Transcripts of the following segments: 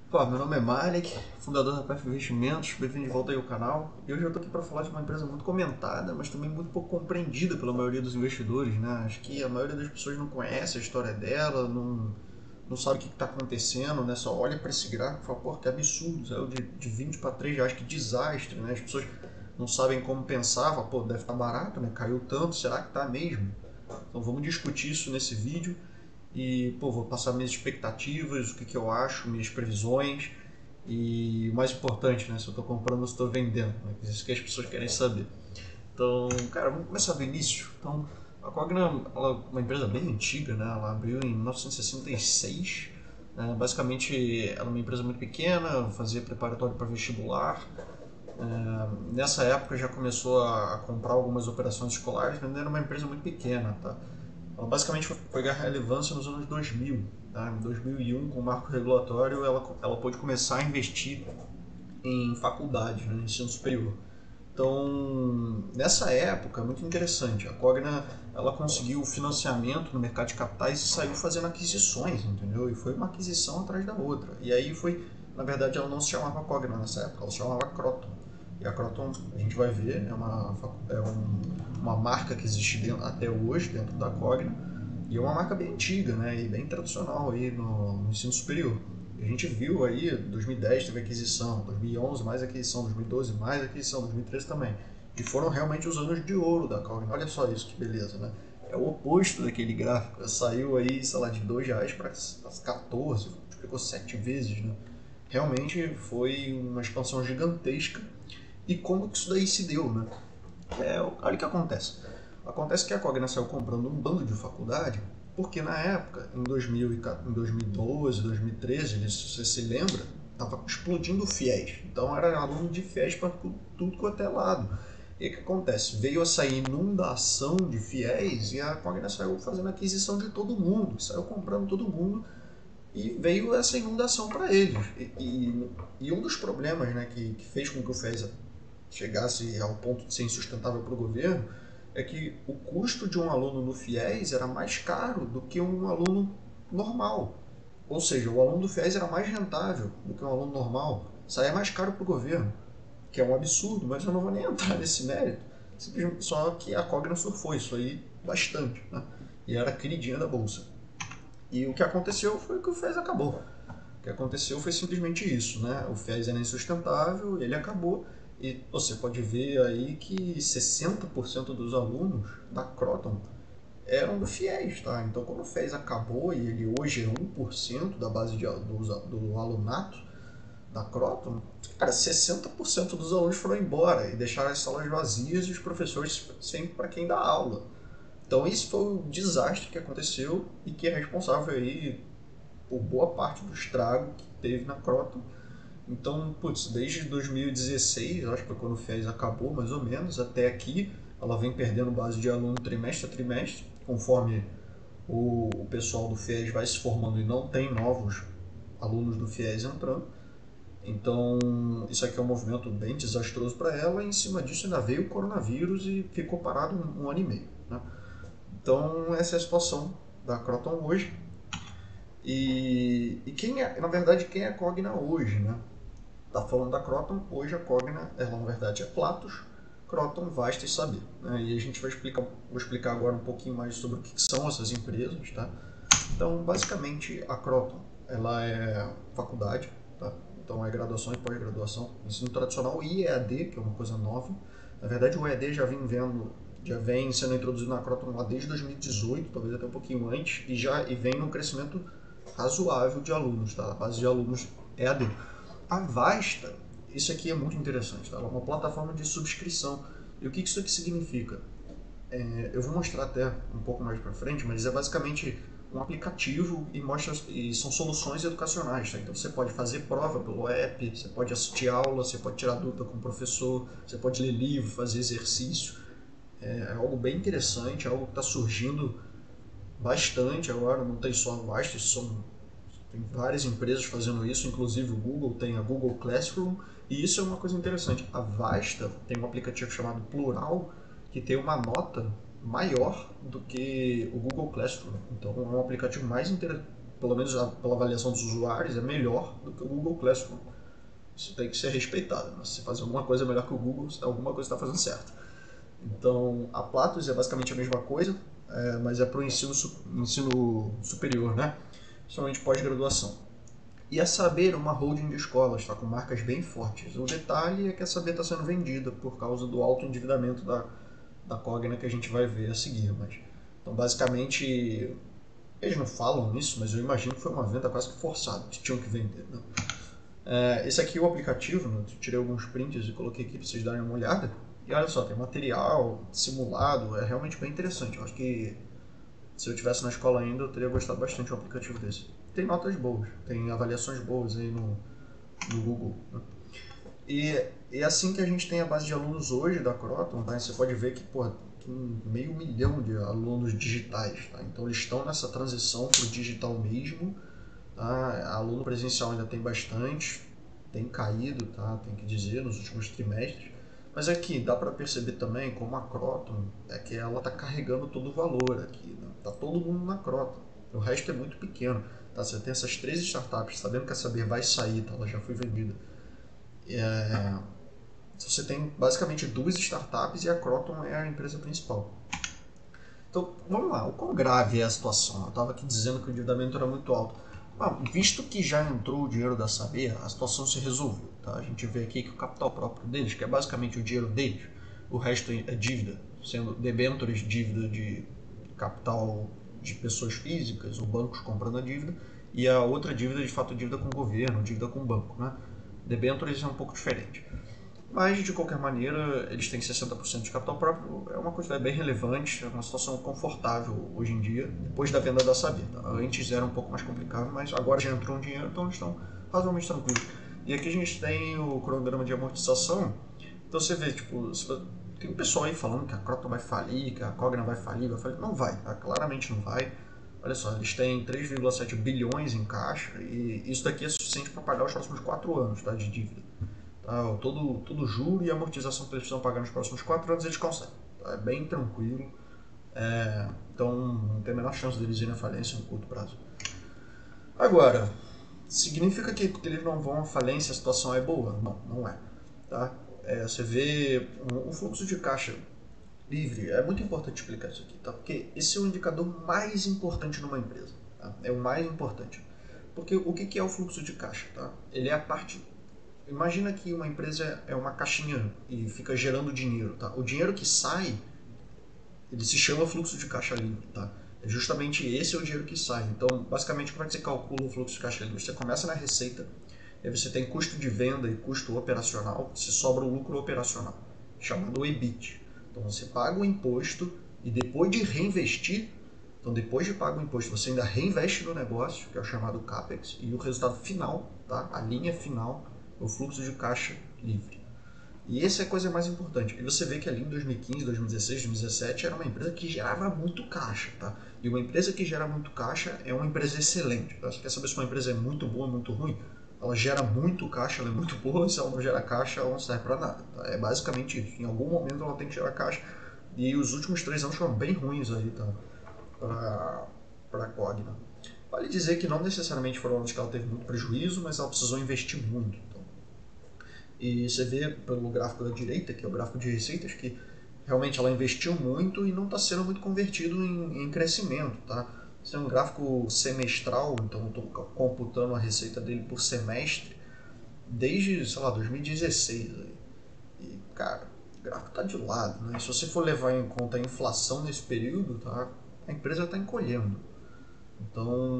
Pô, meu nome é Malik, fundador da PF Investimentos, bem-vindo de volta aí ao canal. E hoje eu tô aqui para falar de uma empresa muito comentada, mas também muito pouco compreendida pela maioria dos investidores, né? Acho que a maioria das pessoas não conhece a história dela, não sabe o que está acontecendo, né? Só olha para esse gráfico e fala, pô, que absurdo, saiu de 20 para 3 reais, que desastre, né? As pessoas não sabem como pensar, falam, pô, deve estar barato, né? Caiu tanto, será que tá mesmo? Então vamos discutir isso nesse vídeo e, pô, vou passar minhas expectativas, o que eu acho, minhas previsões e o mais importante, né, se eu estou comprando ou se estou vendendo, né, isso que as pessoas querem saber. Então, cara, vamos começar do início. Então, a Cogna ela é uma empresa bem antiga, né, ela abriu em 1966, né, basicamente ela é uma empresa muito pequena, fazia preparatório para vestibular. Nessa época já começou a comprar algumas operações escolares, mas ainda era uma empresa muito pequena, tá? Ela basicamente foi ganhar relevância nos anos 2000. Tá? Em 2001, com o marco regulatório, ela pôde começar a investir em faculdade, né, ensino superior. Então, nessa época, muito interessante, a Cogna ela conseguiu financiamento no mercado de capitais e saiu fazendo aquisições, entendeu? E foi uma aquisição atrás da outra. E aí foi, na verdade, ela não se chamava Cogna nessa época, ela se chamava Croton. E a Croton, a gente vai ver, uma marca que existe até hoje dentro da Cogna, e é uma marca bem antiga, né, e bem tradicional aí no ensino superior. A gente viu aí, 2010 teve aquisição, 2011 mais aquisição, 2012 mais aquisição, 2013 também. E foram realmente os anos de ouro da Cogna. Olha só isso, que beleza, né? É o oposto daquele gráfico. Saiu aí, sei lá, de R$ 2 para 14, multiplicou 7 vezes, né? Realmente foi uma expansão gigantesca. E como que isso daí se deu, né? Olha o que acontece. Acontece que a Cogna saiu comprando um bando de faculdade, porque na época, em 2012, 2013, se você se lembra, estava explodindo o FIES. Então era aluno de FIES para tudo quanto é lado. E o que acontece? Veio a sair inundação de FIES e a Cogna saiu fazendo aquisição de todo mundo, saiu comprando todo mundo e veio essa inundação para eles. E um dos problemas, né, que fez com que o FIES chegasse ao ponto de ser insustentável para o governo, é que o custo de um aluno no FIES era mais caro do que um aluno normal. Ou seja, o aluno do FIES era mais rentável do que um aluno normal. Saía mais caro para o governo, que é um absurdo, mas eu não vou nem entrar nesse mérito. Só que a Cogna surfou isso aí bastante, né? E era a queridinha da bolsa. E o que aconteceu foi que o FIES acabou. O que aconteceu foi simplesmente isso, né? O FIES era insustentável, ele acabou, e você pode ver aí que 60% dos alunos da Croton eram do FIES, tá? Então quando o FIES acabou e ele hoje é 1% da base do alunato da Croton, cara, 60% dos alunos foram embora e deixaram as salas vazias e os professores sempre para quem dá aula. Então isso foi o desastre que aconteceu e que é responsável aí por boa parte do estrago que teve na Croton. Então, putz, desde 2016, eu acho que foi quando o FIES acabou, mais ou menos, até aqui, ela vem perdendo base de aluno trimestre a trimestre, conforme o pessoal do FIES vai se formando e não tem novos alunos do FIES entrando. Então, isso aqui é um movimento bem desastroso para ela, e em cima disso ainda veio o coronavírus e ficou parado um ano e meio. Né? Então, essa é a situação da Croton hoje. E quem é, na verdade, quem é a Cogna hoje, né? Tá falando da Croton, hoje a Cogna, ela na verdade é Platos, Croton, Vasta e Saber. Né? E a gente vou explicar agora um pouquinho mais sobre o que são essas empresas, tá? Então, basicamente, a Croton, ela é faculdade, tá? Então é graduação e pós-graduação, ensino tradicional e EAD, que é uma coisa nova. Na verdade, o EAD já vem sendo introduzido na Croton lá desde 2018, talvez até um pouquinho antes, e vem num crescimento razoável de alunos, tá? A base de alunos EAD. A Vasta, isso aqui é muito interessante, tá? Ela é uma plataforma de subscrição. E o que isso aqui significa? Eu vou mostrar até um pouco mais para frente, mas é basicamente um aplicativo e são soluções educacionais. Tá? Então você pode fazer prova pelo app, você pode assistir aula, você pode tirar dúvida com o professor, você pode ler livro, fazer exercício. É algo bem interessante, é algo que está surgindo bastante agora, não tem só a Vasta, tem várias empresas fazendo isso, inclusive o Google tem a Google Classroom, e isso é uma coisa interessante. A Vasta tem um aplicativo chamado Plural, que tem uma nota maior do que o Google Classroom. Então é um aplicativo pelo menos pela avaliação dos usuários, é melhor do que o Google Classroom. Isso tem que ser respeitado, né? Se você fazer alguma coisa melhor que o Google, alguma coisa está fazendo certo. Então, a Platos é basicamente a mesma coisa, mas é para o ensino superior, né? Principalmente pós-graduação. E a Saber é uma holding de escolas, está com marcas bem fortes. O detalhe é que a Saber está sendo vendida por causa do alto endividamento da Cogna que a gente vai ver a seguir. Então, basicamente, eles não falam isso, mas eu imagino que foi uma venda quase que forçada, que tinham que vender. Né? Esse aqui é o aplicativo, né? Eu tirei alguns prints e coloquei aqui para vocês darem uma olhada. E olha só, tem material simulado, é realmente bem interessante. Eu acho que se eu estivesse na escola ainda, eu teria gostado bastante de um aplicativo desse. Tem notas boas, tem avaliações boas aí no Google. Né? E é assim que a gente tem a base de alunos hoje da Croton, tá? Você pode ver que, pô, tem 500 mil de alunos digitais, tá? Então eles estão nessa transição para o digital mesmo, tá? Aluno presencial ainda tem bastante, tem caído, tá? Tem que dizer, nos últimos trimestres. Mas aqui dá para perceber também como a Croton é que ela está carregando todo o valor aqui, né? Tá todo mundo na Croton, o resto é muito pequeno, tá? Você tem essas 3 startups, sabendo que a Saber vai sair, tá? Ela já foi vendida. Você tem basicamente 2 startups e a Croton é a empresa principal. Então, vamos lá, o quão grave é a situação? Eu estava aqui dizendo que o endividamento era muito alto. Visto que já entrou o dinheiro da Saber, a situação se resolveu. Tá? A gente vê aqui que o capital próprio deles, que é basicamente o dinheiro deles, o resto é dívida, sendo debêntures, dívida de capital de pessoas físicas ou bancos comprando a dívida, e a outra dívida, de fato, dívida com o governo, dívida com o banco. Né? Debêntures é um pouco diferente. Mas, de qualquer maneira, eles têm 60% de capital próprio, é uma quantidade bem relevante, é uma situação confortável hoje em dia, depois da venda da Saber. Tá? Antes era um pouco mais complicado, mas agora já entrou um dinheiro, então eles estão razoavelmente tranquilos. E aqui a gente tem o cronograma de amortização, então você vê, tipo, tem um pessoal aí falando que a Croton vai falir, que a Cogna vai falir, não vai, tá? Claramente não vai. Olha só, eles têm 3,7 bilhões em caixa e isso daqui é suficiente para pagar os próximos 4 anos, tá, de dívida. Tá? Todo juro e amortização que eles precisam pagar nos próximos 4 anos eles conseguem. Tá? É bem tranquilo. Então não tem a menor chance deles irem à falência no curto prazo. Agora, significa que eles não vão à falência, a situação é boa? Não, não é. Tá? Você vê um fluxo de caixa livre, é muito importante explicar isso aqui, tá? Porque esse é o indicador mais importante numa empresa. Tá? É o mais importante. Porque o que é o fluxo de caixa? Tá? Ele é a parte. Imagina que uma empresa é uma caixinha e fica gerando dinheiro. Tá? O dinheiro que sai, ele se chama fluxo de caixa livre. Tá? É justamente esse é o dinheiro que sai. Então, basicamente, como é que você calcula o fluxo de caixa livre? Você começa na receita, aí você tem custo de venda e custo operacional, se sobra o lucro operacional, chamado EBIT. Então, você paga o imposto e depois de reinvestir, então depois de pagar o imposto, você ainda reinveste no negócio, que é o chamado CAPEX, e o resultado final, tá? A linha final, o fluxo de caixa livre. E essa é a coisa mais importante. E você vê que ali em 2015, 2016, 2017 era uma empresa que gerava muito caixa, tá? E uma empresa que gera muito caixa é uma empresa excelente. Tá? Você quer saber se uma empresa é muito boa ou muito ruim? Ela gera muito caixa, ela é muito boa, se ela não gera caixa, ela não serve para nada. Tá? É basicamente isso. Em algum momento ela tem que gerar caixa. E os últimos 3 anos foram bem ruins aí, tá? Para a Cogna. Vale dizer que não necessariamente foram anos que ela teve muito prejuízo, mas ela precisou investir muito. Então. E você vê pelo gráfico da direita, que é o gráfico de receitas, que realmente ela investiu muito e não está sendo muito convertido em crescimento. Tá? Esse é um gráfico semestral, então estou computando a receita dele por semestre desde, sei lá, 2016. Aí. E, cara, o gráfico está de lado. Né? Se você for levar em conta a inflação nesse período, tá? A empresa está encolhendo. Então,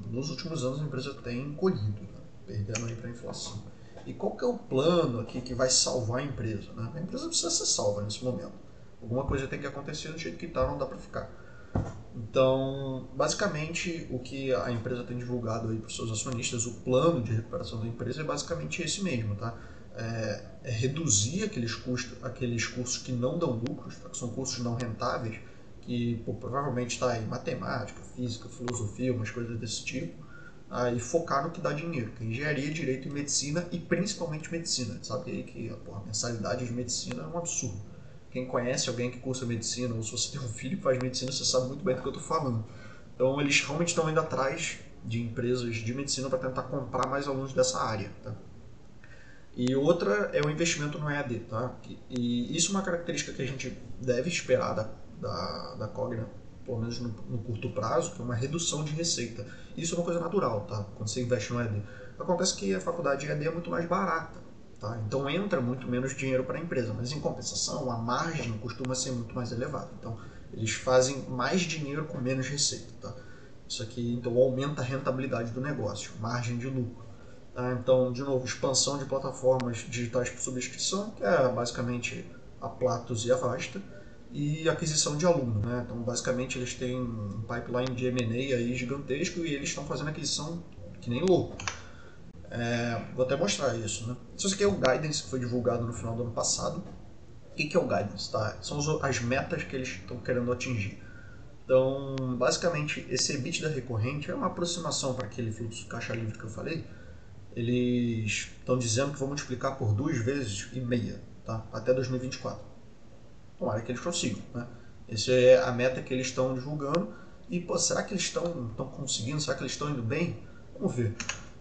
nos últimos anos a empresa tem encolhido, né? Perdendo aí para a inflação. E qual que é o plano aqui que vai salvar a empresa? Né? A empresa precisa ser salva nesse momento. Alguma coisa tem que acontecer, do jeito que está, não dá para ficar. Então, basicamente, o que a empresa tem divulgado aí para os seus acionistas, o plano de recuperação da empresa é basicamente esse mesmo, tá? É reduzir aqueles custos que não dão lucros, tá? Que são custos não rentáveis, que provavelmente está em matemática, física, filosofia, umas coisas desse tipo, e focar no que dá dinheiro, que é engenharia, direito e medicina, e principalmente medicina. Sabe aí que a mensalidade de medicina é um absurdo. Quem conhece alguém que cursa medicina, ou se você tem um filho que faz medicina, você sabe muito bem do que eu estou falando. Então eles realmente estão indo atrás de empresas de medicina para tentar comprar mais alunos dessa área. Tá? E outra é o investimento no EAD. Tá? E isso é uma característica que a gente deve esperar da Cogna, pelo menos no curto prazo, que é uma redução de receita. Isso é uma coisa natural, tá? Quando você investe no EAD. Acontece que a faculdade EAD é muito mais barata, tá? Então entra muito menos dinheiro para a empresa, mas em compensação a margem costuma ser muito mais elevada. Então eles fazem mais dinheiro com menos receita, tá? Isso aqui então aumenta a rentabilidade do negócio, margem de lucro. Tá? Então, de novo, expansão de plataformas digitais por subscrição, que é basicamente a Platos e a Vasta, e aquisição de aluno, né? Então, basicamente, eles têm um pipeline de M&A aí gigantesco e eles estão fazendo aquisição que nem louco. Vou até mostrar isso, né? Isso aqui é o Guidance que foi divulgado no final do ano passado. O que é o Guidance? Tá? São as metas que eles estão querendo atingir. Então, basicamente, esse EBITDA recorrente é uma aproximação para aquele fluxo de caixa livre que eu falei. Eles estão dizendo que vão multiplicar por 2,5 vezes, tá? Até 2024. Tomara que eles consigam, né? Essa é a meta que eles estão divulgando. E, pô, será que eles estão conseguindo? Será que eles estão indo bem? Vamos ver.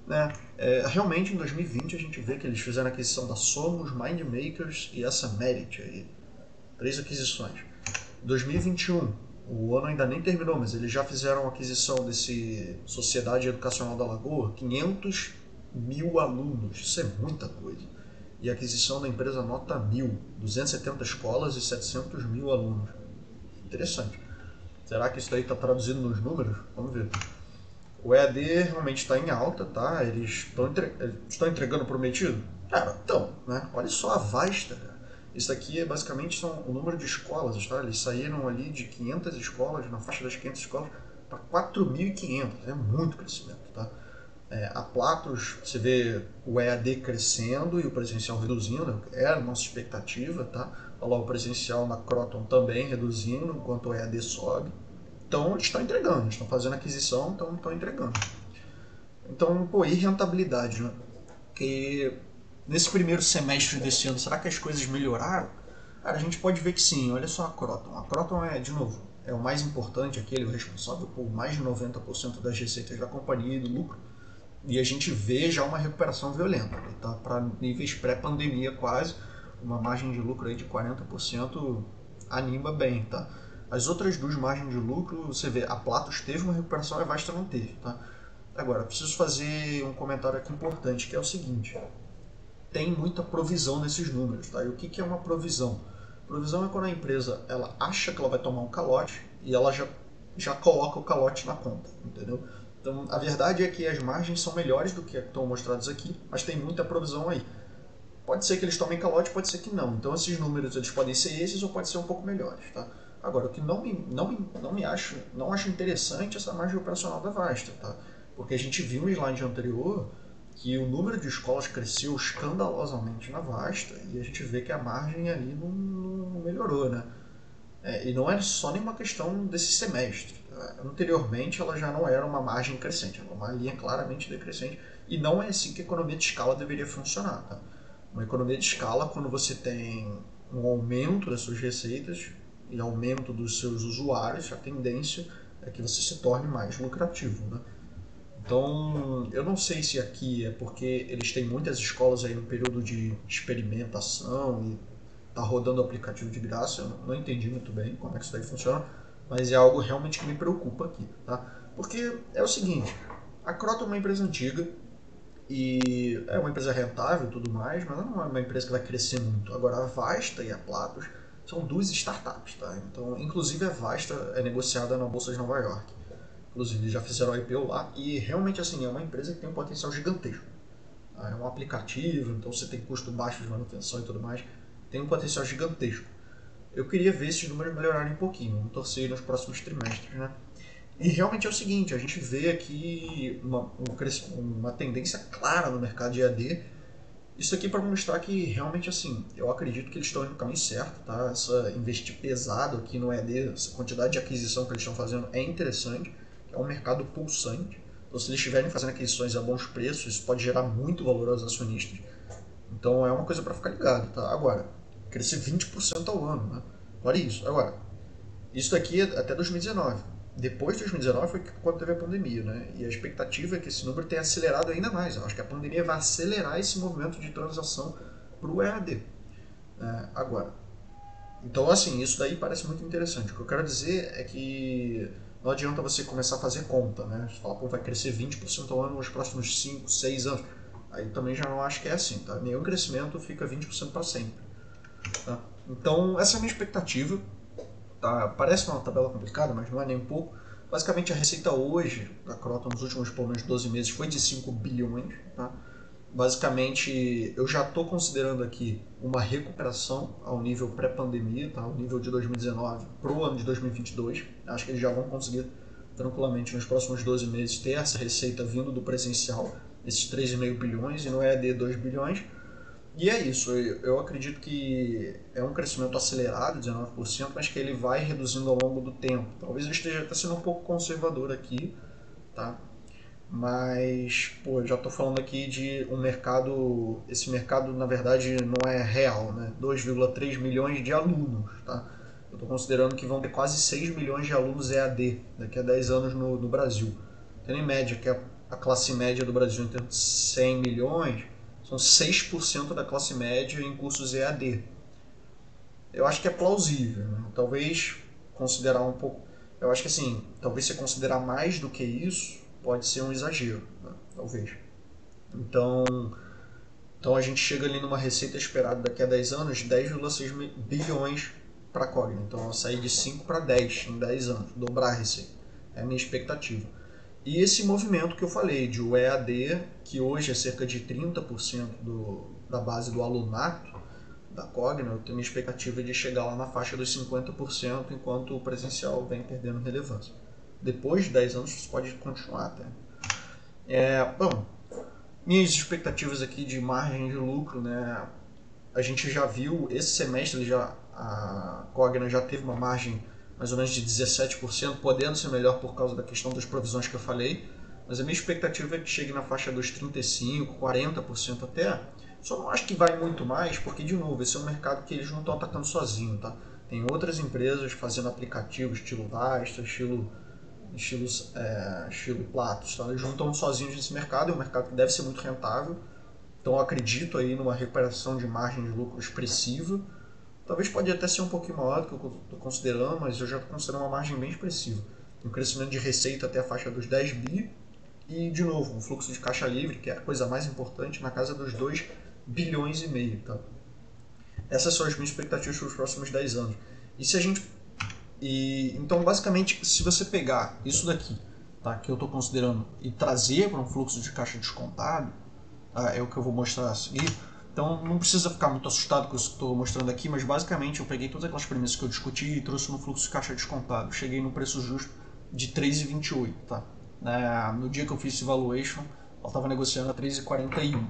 Né? Realmente, em 2020, a gente vê que eles fizeram a aquisição da Somos, Mindmakers e essa Merit aí. 3 aquisições. 2021, o ano ainda nem terminou, mas eles já fizeram a aquisição desse Sociedade Educacional da Lagoa, 500 mil alunos, isso é muita coisa. E a aquisição da empresa Nota 1000, 270 escolas e 700 mil alunos. Interessante. Será que isso daí está traduzido nos números? Vamos ver. O EAD realmente está em alta, tá? Eles estão entregando o prometido? Cara, então, né? Olha só a Vasta. Isso aqui basicamente são o número de escolas, tá? Eles saíram ali de 500 escolas, na faixa das 500 escolas, para 4.500. É muito crescimento, tá? A Platos, você vê o EAD crescendo e o presencial reduzindo, era a nossa expectativa, tá? Olha lá, o presencial na Croton também reduzindo, enquanto o EAD sobe. Então eles estão entregando, eles estão fazendo aquisição, então estão entregando. Então, pô, e rentabilidade, né? Porque nesse primeiro semestre desse ano, será que as coisas melhoraram? Cara, a gente pode ver que sim, olha só a Croton. A Croton é, de novo, é o mais importante aqui, ele é o responsável por mais de 90% das receitas da companhia e do lucro. E a gente vê já uma recuperação violenta, tá? Para níveis pré-pandemia quase, uma margem de lucro aí de 40% anima bem, tá? As outras duas margens de lucro, você vê, a Platos teve uma recuperação e a Vasta não teve, tá? Agora, preciso fazer um comentário aqui importante, que é o seguinte: tem muita provisão nesses números, tá? E o que é uma provisão? Provisão é quando a empresa ela acha que ela vai tomar um calote e ela já coloca o calote na conta, entendeu? Então, a verdade é que as margens são melhores do que estão mostradas aqui, mas tem muita provisão aí. Pode ser que eles tomem calote, pode ser que não. Então, esses números eles podem ser esses ou podem ser um pouco melhores, tá? Agora, o que não acho interessante é essa margem operacional da Vasta, tá? Porque a gente viu no slide anterior que o número de escolas cresceu escandalosamente na Vasta e a gente vê que a margem ali não melhorou, né? E não é só nenhuma questão desse semestre. Tá? Anteriormente ela já não era uma margem crescente, era uma linha claramente decrescente e não é assim que a economia de escala deveria funcionar. Tá? Uma economia de escala, quando você tem um aumento das suas receitas e aumento dos seus usuários, a tendência é que você se torne mais lucrativo. Né? Então, eu não sei se aqui é porque eles têm muitas escolas aí no período de experimentação e tá rodando o aplicativo de graça, eu não entendi muito bem como é que isso daí funciona, mas é algo realmente que me preocupa aqui, tá? Porque é o seguinte, a Croton é uma empresa antiga e é uma empresa rentável e tudo mais, mas ela não é uma empresa que vai crescer muito. Agora, a Vasta e a Platos são duas startups, tá? Então, inclusive a Vasta é negociada na Bolsa de Nova York. Inclusive, eles já fizeram IPO lá e realmente assim, é uma empresa que tem um potencial gigantesco. Tá? É um aplicativo, então você tem custo baixo de manutenção e tudo mais. Tem um potencial gigantesco. Eu queria ver esses números melhorarem um pouquinho, vamos torcer nos próximos trimestres, né? E realmente é o seguinte, a gente vê aqui uma tendência clara no mercado de EAD. Isso aqui para mostrar que realmente assim, eu acredito que eles estão indo no caminho certo, tá? Investir pesado aqui no EAD, essa quantidade de aquisição que eles estão fazendo é interessante, é um mercado pulsante. Então se eles estiverem fazendo aquisições a bons preços, isso pode gerar muito valor aos acionistas. Então é uma coisa para ficar ligado, tá? Agora, crescer 20% ao ano, né? Olha isso. Agora, isso daqui é até 2019. Depois de 2019 foi quando teve a pandemia, né? E a expectativa é que esse número tenha acelerado ainda mais. Eu acho que a pandemia vai acelerar esse movimento de transação para o EAD. Agora, então, assim, isso daí parece muito interessante. O que eu quero dizer é que não adianta você começar a fazer conta, né? Você fala, pô, vai crescer 20% ao ano nos próximos 5, 6 anos. Aí também já não acho que é assim, tá? Nenhum crescimento fica 20% para sempre. Tá? Então, essa é a minha expectativa. Tá? Parece uma tabela complicada, mas não é nem um pouco. Basicamente, a receita hoje da Croton nos últimos pelo menos 12 meses foi de 5 bilhões. Tá? Basicamente, eu já estou considerando aqui uma recuperação ao nível pré-pandemia, tá? Ao nível de 2019 para o ano de 2022. Acho que eles já vão conseguir tranquilamente nos próximos 12 meses ter essa receita vindo do presencial, esses 3,5 bilhões, e no EAD 2 bilhões. E é isso, eu acredito que é um crescimento acelerado, 19%, mas que ele vai reduzindo ao longo do tempo. Talvez eu esteja até sendo um pouco conservador aqui, tá? Mas, pô, eu já estou falando aqui de um mercado, esse mercado na verdade não é real, né? 2,3 milhões de alunos, tá? Eu estou considerando que vão ter quase 6 milhões de alunos EAD daqui a 10 anos no Brasil. Tendo em média que a classe média do Brasil tem 100 milhões, são 6% da classe média em cursos EAD. Eu acho que é plausível, né? Talvez considerar um pouco... Eu acho que assim, talvez se considerar mais do que isso, pode ser um exagero, né? Talvez. Então, então a gente chega ali numa receita esperada daqui a 10 anos de 10,6 bilhões para a Cogna. Então ela sair de 5 para 10 em 10 anos, dobrar a receita. É a minha expectativa. E esse movimento que eu falei, de o EAD, que hoje é cerca de 30% da base do alunato da Cogna, eu tenho uma expectativa de chegar lá na faixa dos 50%, enquanto o presencial vem perdendo relevância. Depois de 10 anos, isso pode continuar até. Bom, minhas expectativas aqui de margem de lucro, né? A gente já viu, esse semestre a Cogna já teve uma margem mais ou menos de 17%, podendo ser melhor por causa da questão das provisões que eu falei, mas a minha expectativa é que chegue na faixa dos 35%, 40% até. Só não acho que vai muito mais, porque, de novo, esse é um mercado que eles não estão atacando sozinhos, tá? Tem outras empresas fazendo aplicativos estilo Vasta, estilo Platos, tá? Eles não estão sozinhos nesse mercado, é um mercado que deve ser muito rentável. Então eu acredito aí numa recuperação de margem de lucro expressiva. Talvez pode até ser um pouquinho maior do que eu estou considerando, mas eu já estou considerando uma margem bem expressiva. Um crescimento de receita até a faixa dos 10 bi e, de novo, um fluxo de caixa livre, que é a coisa mais importante, na casa dos 2 bilhões e meio. Tá? Essas são as minhas expectativas para os próximos 10 anos. E se a gente... então, basicamente, se você pegar isso daqui, tá, que eu estou considerando, e trazer para um fluxo de caixa descontado, é o que eu vou mostrar a seguir. Então não precisa ficar muito assustado com isso que estou mostrando aqui, mas basicamente eu peguei todas aquelas premissas que eu discuti e trouxe no fluxo de caixa descontado. Cheguei no preço justo de 3,28, tá? No dia que eu fiz esse valuation, ela estava negociando a 3,41.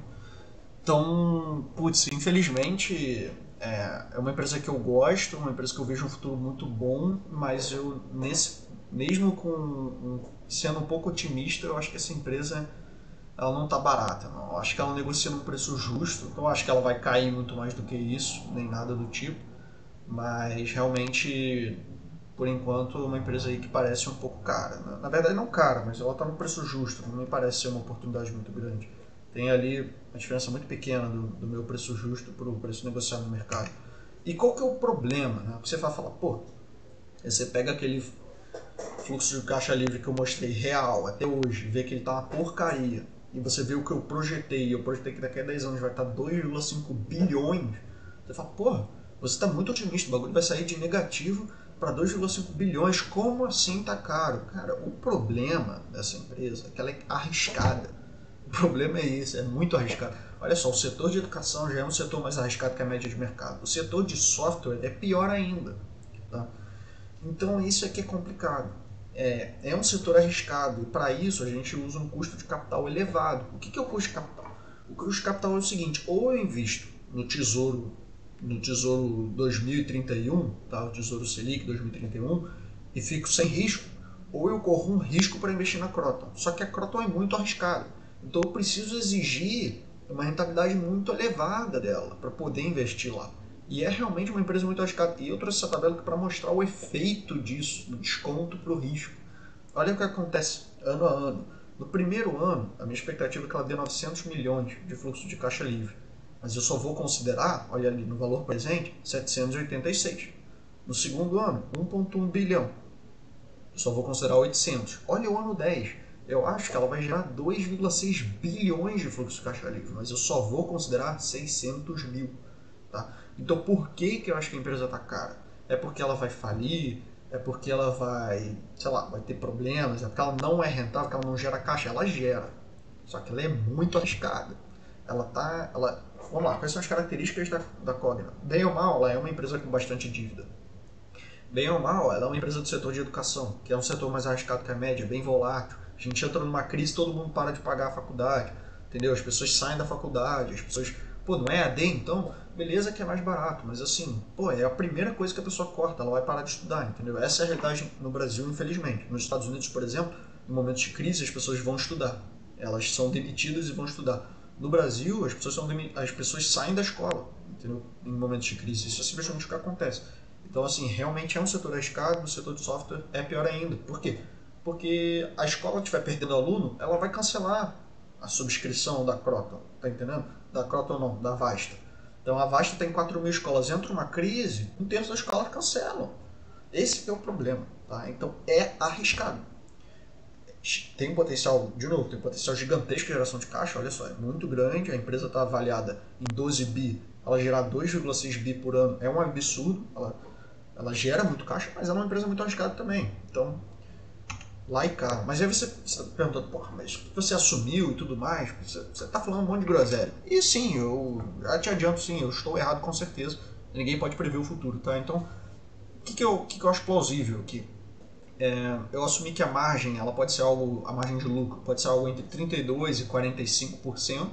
Então, putz, infelizmente é uma empresa que eu gosto, uma empresa que eu vejo um futuro muito bom, mas eu mesmo sendo um pouco otimista, eu acho que essa empresa ela não está barata, não. Eu acho que ela negocia num preço justo, então eu acho que ela vai cair muito mais do que isso, nem nada do tipo, mas realmente, por enquanto, é uma empresa aí que parece um pouco cara. Na verdade não cara, mas ela está no preço justo, não me parece ser uma oportunidade muito grande. Tem ali uma diferença muito pequena do meu preço justo para o preço negociado no mercado. E qual que é o problema? Né? Você vai falar, pô, você pega aquele fluxo de caixa livre que eu mostrei real até hoje, vê que ele tá uma porcaria, e você vê o que eu projetei que daqui a 10 anos vai estar 2,5 bilhões, você fala, porra, você está muito otimista, o bagulho vai sair de negativo para 2,5 bilhões, como assim tá caro? Cara, o problema dessa empresa é que ela é arriscada. O problema é esse, é muito arriscado. Olha só, o setor de educação já é um setor mais arriscado que a média de mercado. O setor de software é pior ainda. Tá? Então isso é que é complicado. É um setor arriscado e para isso a gente usa um custo de capital elevado. O que é o custo de capital? O custo de capital é o seguinte, ou eu invisto no Tesouro 2031, tá? O Tesouro Selic 2031, e fico sem risco, ou eu corro um risco para investir na Croton. Só que a Croton é muito arriscada. Então eu preciso exigir uma rentabilidade muito elevada dela para poder investir lá. E é realmente uma empresa muito arriscada. E eu trouxe essa tabela para mostrar o efeito disso, do desconto para o risco. olha o que acontece ano a ano. No primeiro ano, a minha expectativa é que ela dê 900 milhões de fluxo de caixa livre. Mas eu só vou considerar, olha ali no valor presente, 786. No segundo ano, 1,1 bilhão. Eu só vou considerar 800. Olha o ano 10. Eu acho que ela vai gerar 2,6 bilhões de fluxo de caixa livre, mas eu só vou considerar 600 mil. Tá? Então por que eu acho que a empresa está cara? É porque ela vai falir? É porque ela vai, sei lá, vai ter problemas? É porque ela não é rentável, porque ela não gera caixa? Ela gera. Só que ela é muito arriscada. Vamos lá, quais são as características da Cogna? Bem ou mal, ela é uma empresa com bastante dívida. Bem ou mal, ela é uma empresa do setor de educação, que é um setor mais arriscado que a média, bem volátil. A gente entra numa crise, todo mundo para de pagar a faculdade, entendeu? As pessoas saem da faculdade, as pessoas, pô, não é AD então? Beleza que é mais barato, mas assim, pô, é a primeira coisa que a pessoa corta, ela vai parar de estudar, entendeu? Essa é a realidade no Brasil, infelizmente. Nos Estados Unidos, por exemplo, em momentos de crise, as pessoas vão estudar. Elas são demitidas e vão estudar. No Brasil, as pessoas saem da escola, entendeu? Em momentos de crise. Isso é simplesmente o que acontece. Então, assim, realmente é um setor arriscado, no setor de software é pior ainda. Por quê? Porque a escola estiver perdendo aluno, ela vai cancelar a subscrição da Croton, tá entendendo? Da Croton não, da Vasta. Então a Vasta tem 4.000 escolas, entra uma crise, um terço das escolas cancelam. Esse é o problema, tá? Então é arriscado. Tem um potencial, de novo, tem um potencial gigantesco de geração de caixa, olha só, é muito grande, a empresa está avaliada em 12 bi, ela gerar 2,6 bi por ano é um absurdo, ela gera muito caixa, mas ela é uma empresa muito arriscada também. Então, lá e cá. Mas aí você está perguntando, porra, mas você assumiu e tudo mais, você está falando um monte de groselha. E sim, eu já te adianto, sim, eu estou errado com certeza. Ninguém pode prever o futuro, tá? Então, o que eu acho plausível aqui? Eu assumi que a margem, ela pode ser algo, a margem de lucro pode ser algo entre 32% e 45%.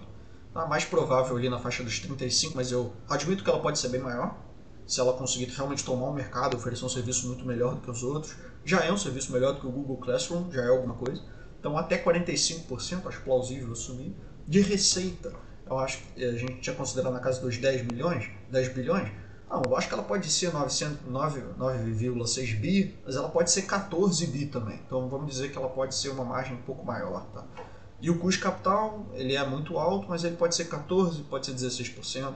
Tá? Mais provável ali na faixa dos 35%, mas eu admito que ela pode ser bem maior. Se ela conseguir realmente tomar o mercado, oferecer um serviço muito melhor do que os outros. Já é um serviço melhor do que o Google Classroom, já é alguma coisa. Então até 45% acho plausível assumir. De receita, eu acho que a gente tinha considerado na casa dos 10 milhões, 10 bilhões. Não, eu acho que ela pode ser 9,6 bi, mas ela pode ser 14 bi também. Então vamos dizer que ela pode ser uma margem um pouco maior. Tá? E o custo de capital, ele é muito alto, mas ele pode ser 14%, pode ser 16%.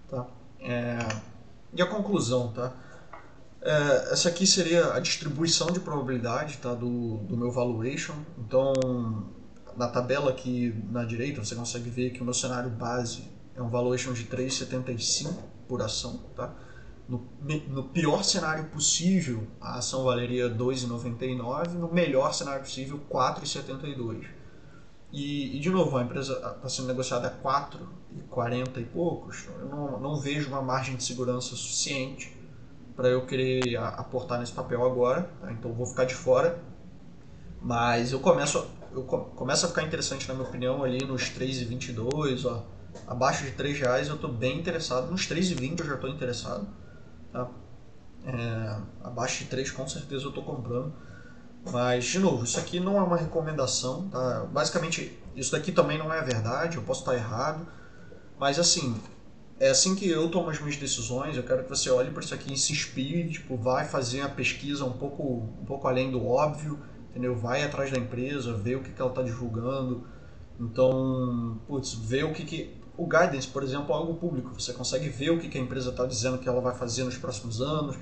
Tá? E a conclusão, tá? Essa aqui seria a distribuição de probabilidade, tá? do meu valuation. Então, na tabela aqui na direita, você consegue ver que o meu cenário base é um valuation de 3,75 por ação. Tá? No pior cenário possível, a ação valeria 2,99. No melhor cenário possível, 4,72. E, de novo, a empresa está sendo negociada a 4,40 e poucos. Eu não vejo uma margem de segurança suficiente para eu querer aportar nesse papel agora. Tá? Então vou ficar de fora. Mas eu começo a ficar interessante, na minha opinião, ali nos 3,22. Ó. Abaixo de R$3 eu estou bem interessado. Nos 3,20 eu já estou interessado. Tá? Abaixo de 3 com certeza eu estou comprando. Mas, de novo, isso aqui não é uma recomendação, tá? Basicamente, isso daqui também não é verdade, eu posso estar errado, mas assim, é assim que eu tomo as minhas decisões. Eu quero que você olhe para isso aqui e se inspire, tipo, vai fazer a pesquisa um pouco além do óbvio, entendeu? Vai atrás da empresa, vê o que ela está divulgando, então, vê o que... O guidance, por exemplo, é algo público, você consegue ver o que a empresa está dizendo que ela vai fazer nos próximos anos,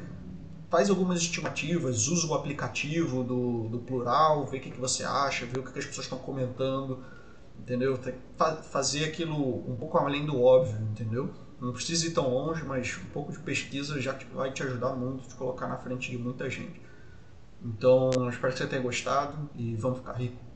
faz algumas estimativas, usa o aplicativo do Plural, vê o que você acha, vê o que as pessoas estão comentando, entendeu? Tem que fazer aquilo um pouco além do óbvio, entendeu? Não precisa ir tão longe, mas um pouco de pesquisa já vai te ajudar muito, te colocar na frente de muita gente. Então, espero que você tenha gostado e vamos ficar ricos.